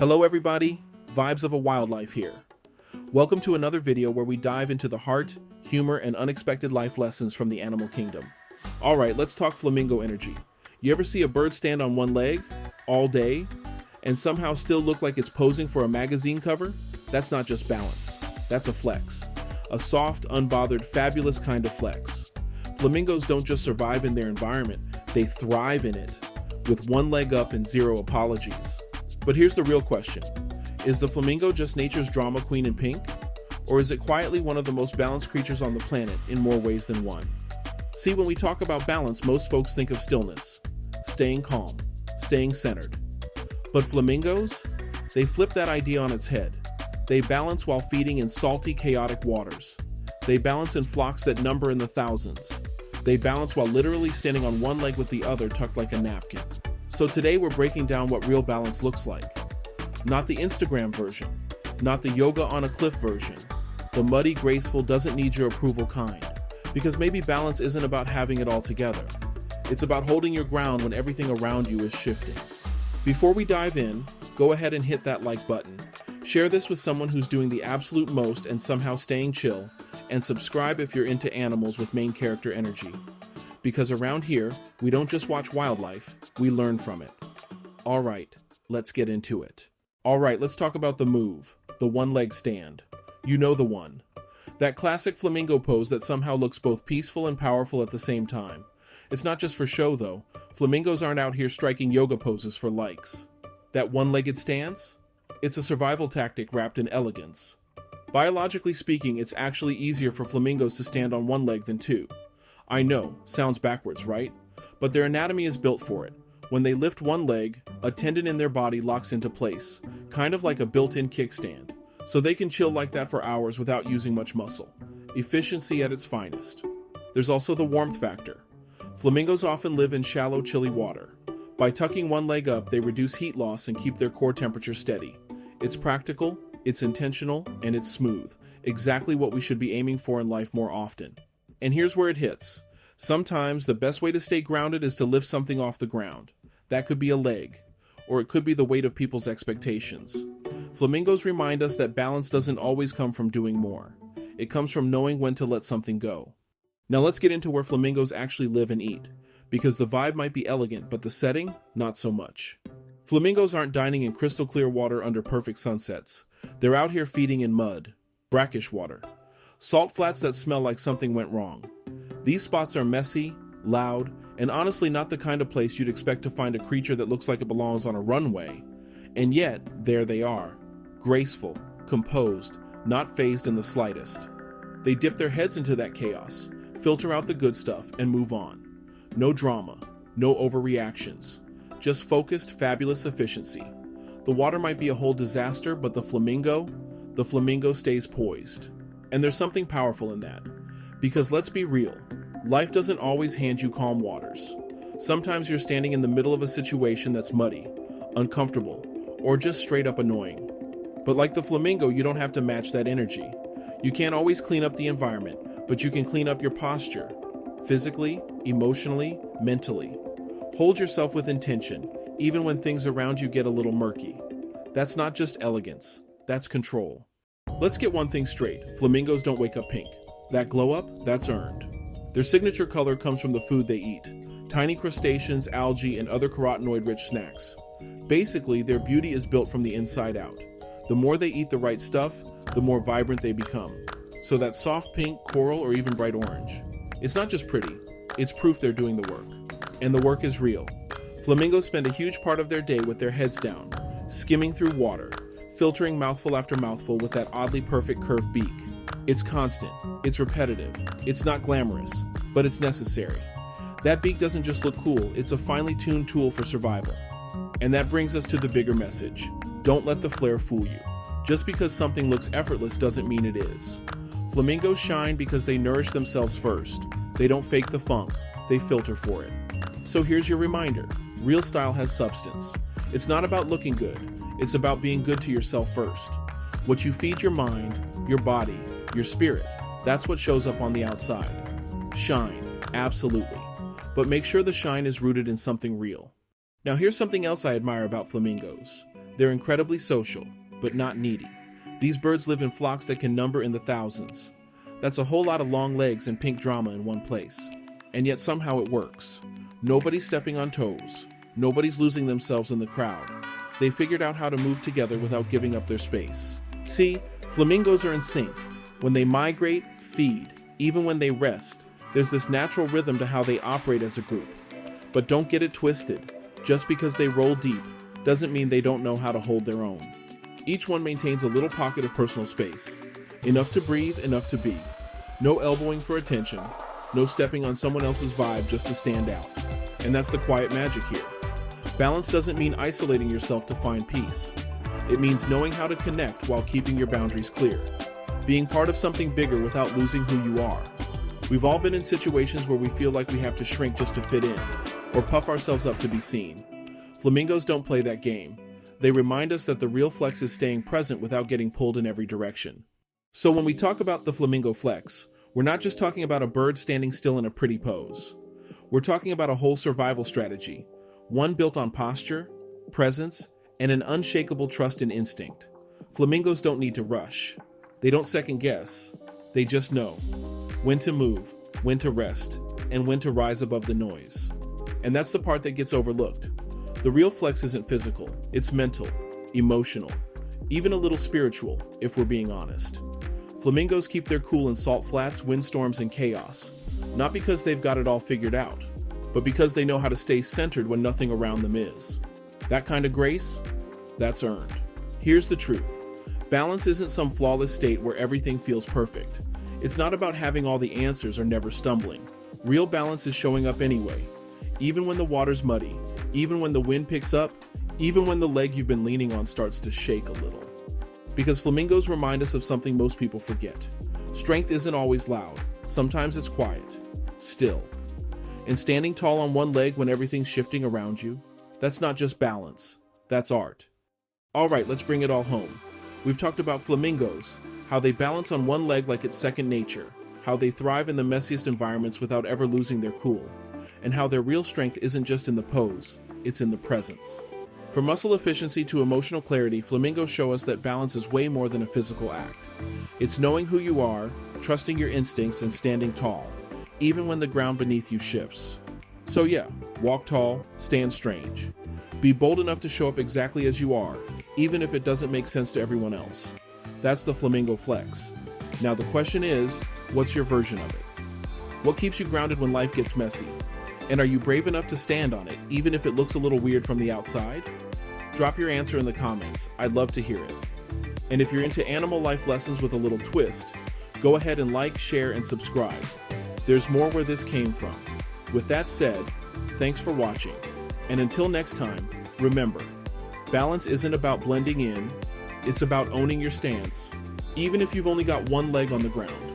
Hello everybody, Vibes of a Wildlife here. Welcome to another video where we dive into the heart, humor, and unexpected life lessons from the animal kingdom. Alright, let's talk flamingo energy. You ever see a bird stand on one leg, all day, and somehow still look like it's posing for a magazine cover? That's not just balance, that's a flex. A soft, unbothered, fabulous kind of flex. Flamingos don't just survive in their environment, they thrive in it, with one leg up and zero apologies. But here's the real question. Is the flamingo just nature's drama queen in pink? Or is it quietly one of the most balanced creatures on the planet in more ways than one? See, when we talk about balance, most folks think of stillness, staying calm, staying centered. But flamingos? They flip that idea on its head. They balance while feeding in salty, chaotic waters. They balance in flocks that number in the thousands. They balance while literally standing on one leg with the other tucked like a napkin. So today we're breaking down what real balance looks like. Not the Instagram version, not the yoga on a cliff version, the muddy, graceful, doesn't need your approval kind. Because maybe balance isn't about having it all together. It's about holding your ground when everything around you is shifting. Before we dive in, go ahead and hit that like button. Share this with someone who's doing the absolute most and somehow staying chill, and subscribe if you're into animals with main character energy. Because around here, we don't just watch wildlife, we learn from it. Alright, let's get into it. Alright, let's talk about the move, the one-leg stand. You know the one. That classic flamingo pose that somehow looks both peaceful and powerful at the same time. It's not just for show though. Flamingos aren't out here striking yoga poses for likes. That one-legged stance? It's a survival tactic wrapped in elegance. Biologically speaking, it's actually easier for flamingos to stand on one leg than two. I know, sounds backwards, right? But their anatomy is built for it. When they lift one leg, a tendon in their body locks into place, kind of like a built-in kickstand. So they can chill like that for hours without using much muscle. Efficiency at its finest. There's also the warmth factor. Flamingos often live in shallow, chilly water. By tucking one leg up, they reduce heat loss and keep their core temperature steady. It's practical, it's intentional, and it's smooth. Exactly what we should be aiming for in life more often. And here's where it hits. Sometimes the best way to stay grounded is to lift something off the ground. That could be a leg, or it could be the weight of people's expectations. Flamingos remind us that balance doesn't always come from doing more. It comes from knowing when to let something go. Now let's get into where flamingos actually live and eat, because the vibe might be elegant, but the setting, not so much. Flamingos aren't dining in crystal clear water under perfect sunsets. They're out here feeding in mud, brackish water, salt flats that smell like something went wrong. These spots are messy, loud, and honestly not the kind of place you'd expect to find a creature that looks like it belongs on a runway. And yet, there they are. Graceful, composed, not fazed in the slightest. They dip their heads into that chaos, filter out the good stuff, and move on. No drama, no overreactions. Just focused, fabulous efficiency. The water might be a whole disaster, but the flamingo stays poised. And there's something powerful in that. Because let's be real, life doesn't always hand you calm waters. Sometimes you're standing in the middle of a situation that's muddy, uncomfortable, or just straight up annoying. But like the flamingo, you don't have to match that energy. You can't always clean up the environment, but you can clean up your posture. Physically, emotionally, mentally. Hold yourself with intention, even when things around you get a little murky. That's not just elegance, that's control. Let's get one thing straight, flamingos don't wake up pink. That glow up, that's earned. Their signature color comes from the food they eat. Tiny crustaceans, algae, and other carotenoid-rich snacks. Basically, their beauty is built from the inside out. The more they eat the right stuff, the more vibrant they become. So that soft pink, coral, or even bright orange. It's not just pretty, it's proof they're doing the work. And the work is real. Flamingos spend a huge part of their day with their heads down, skimming through water, filtering mouthful after mouthful with that oddly perfect curved beak. It's constant, it's repetitive, it's not glamorous, but it's necessary. That beak doesn't just look cool, it's a finely tuned tool for survival. And that brings us to the bigger message. Don't let the flair fool you. Just because something looks effortless doesn't mean it is. Flamingos shine because they nourish themselves first. They don't fake the funk, they filter for it. So here's your reminder. Real style has substance. It's not about looking good, it's about being good to yourself first. What you feed your mind, your body, your spirit, that's what shows up on the outside. Shine, absolutely. But make sure the shine is rooted in something real. Now here's something else I admire about flamingos. They're incredibly social, but not needy. These birds live in flocks that can number in the thousands. That's a whole lot of long legs and pink drama in one place. And yet somehow it works. Nobody's stepping on toes. Nobody's losing themselves in the crowd. They figured out how to move together without giving up their space. See, flamingos are in sync. When they migrate, feed, even when they rest, there's this natural rhythm to how they operate as a group. But don't get it twisted. Just because they roll deep doesn't mean they don't know how to hold their own. Each one maintains a little pocket of personal space. Enough to breathe, enough to be. No elbowing for attention. No stepping on someone else's vibe just to stand out. And that's the quiet magic here. Balance doesn't mean isolating yourself to find peace. It means knowing how to connect while keeping your boundaries clear. Being part of something bigger without losing who you are. We've all been in situations where we feel like we have to shrink just to fit in, or puff ourselves up to be seen. Flamingos don't play that game. They remind us that the real flex is staying present without getting pulled in every direction. So when we talk about the flamingo flex, we're not just talking about a bird standing still in a pretty pose. We're talking about a whole survival strategy, one built on posture, presence, and an unshakable trust in instinct. Flamingos don't need to rush. They don't second guess. They just know when to move, when to rest, and when to rise above the noise. And that's the part that gets overlooked. The real flex isn't physical, it's mental, emotional, even a little spiritual, if we're being honest. Flamingos keep their cool in salt flats, windstorms, and chaos, not because they've got it all figured out, but because they know how to stay centered when nothing around them is. That kind of grace, that's earned. Here's the truth. Balance isn't some flawless state where everything feels perfect. It's not about having all the answers or never stumbling. Real balance is showing up anyway, even when the water's muddy, even when the wind picks up, even when the leg you've been leaning on starts to shake a little. Because flamingos remind us of something most people forget. Strength isn't always loud. Sometimes it's quiet, still. And standing tall on one leg when everything's shifting around you, that's not just balance, that's art. All right, let's bring it all home. We've talked about flamingos, how they balance on one leg like it's second nature, how they thrive in the messiest environments without ever losing their cool, and how their real strength isn't just in the pose, it's in the presence. From muscle efficiency to emotional clarity, flamingos show us that balance is way more than a physical act. It's knowing who you are, trusting your instincts, and standing tall, even when the ground beneath you shifts. So yeah, walk tall, stand strange. Be bold enough to show up exactly as you are, even if it doesn't make sense to everyone else. That's the flamingo flex. Now the question is, what's your version of it? What keeps you grounded when life gets messy? And are you brave enough to stand on it, even if it looks a little weird from the outside? Drop your answer in the comments. I'd love to hear it. And if you're into animal life lessons with a little twist, go ahead and like, share, and subscribe. There's more where this came from. With that said, thanks for watching. And until next time, remember, balance isn't about blending in, it's about owning your stance, even if you've only got one leg on the ground.